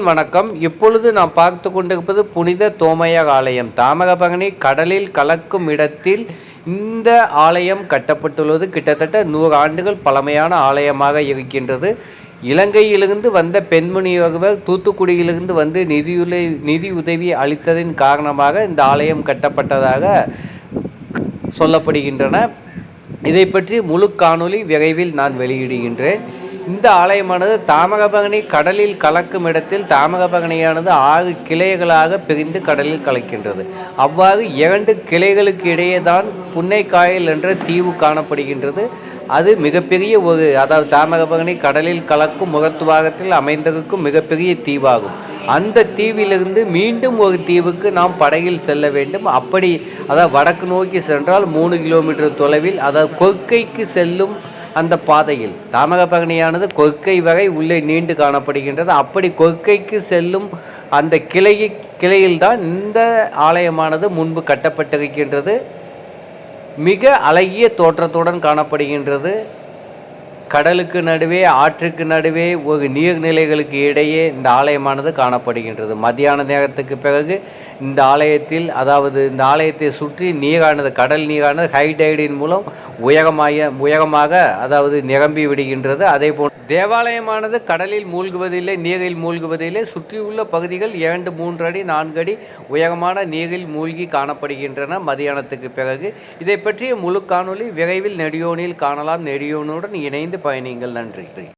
வணக்கம். இப்பொழுது நாம் பார்த்து கொண்டிருப்பது புனித தோமையர் ஆலயம். தாமிரபரணி கடலில் கலக்கும் இடத்தில் இந்த ஆலயம் கட்டப்பட்டுள்ளது. கிட்டத்தட்ட 100 ஆண்டுகள் பழமையான ஆலயமாக இருக்கின்றது. இலங்கையிலிருந்து வந்த பெண்மணி ஒருவர் தூத்துக்குடியிலிருந்து வந்து நிதியுதவி அளித்ததின் காரணமாக இந்த ஆலயம் கட்டப்பட்டதாக சொல்லப்படுகின்றன. இதை பற்றி முழு காணொளி விரைவில் நான் வெளியிடுகின்றேன். இந்த ஆலயமானது தாமிரபரணி கடலில் கலக்கும் இடத்தில் தாமிரபரணியானது 6 கிளைகளாக பிரிந்து கடலில் கலக்கின்றது. அவ்வாறு 2 கிளைகளுக்கு இடையே தான் புன்னைக்காயல் என்ற தீவு காணப்படுகின்றது. அது மிகப்பெரிய அதாவது தாமிரபரணி கடலில் கலக்கும் முகத்துவாகத்தில் அமைந்திருக்கும் மிகப்பெரிய தீவாகும். அந்த தீவிலிருந்து மீண்டும் ஒரு தீவுக்கு நாம் படகில் செல்ல வேண்டும். அதாவது வடக்கு நோக்கி சென்றால் 3 கிலோமீட்டர் தொலைவில், அதாவது கொற்கைக்கு செல்லும் அந்த பாதையில் தாமிரபரணியானது கொற்கை வரை உள்ளே நீண்டு காணப்படுகின்றது. அப்படி கொற்கைக்கு செல்லும் அந்த கிளையில்தான் இந்த ஆலயமானது முன்பு கட்டப்பட்டிருக்கின்றது. மிக அழகிய தோற்றத்துடன் காணப்படுகின்றது. கடலுக்கு நடுவே, ஆற்றுக்கு நடுவே, ஒரு நீர்நிலைகளுக்கு இடையே இந்த ஆலயமானது காணப்படுகின்றது. மத்தியான நேரத்துக்கு பிறகு இந்த ஆலயத்தை சுற்றி கடல் நீரானது ஹைடைடின் மூலம் உயரமாக அதாவது நிரம்பி விடுகின்றது. அதே போல் தேவாலயமானது கடலில் மூழ்குவதில்லை, நீரில் மூழ்குவதில்லை. சுற்றியுள்ள பகுதிகள் 2, 3 அடி 4 அடி உயரமான நீரில் மூழ்கி காணப்படுகின்றன மதியானத்துக்கு பிறகு. இதை பற்றிய முழு காணொளி விரைவில் நெடியோனில் காணலாம். நெடியோனுடன் இணைந்து பயணிங்கள். நன்றி.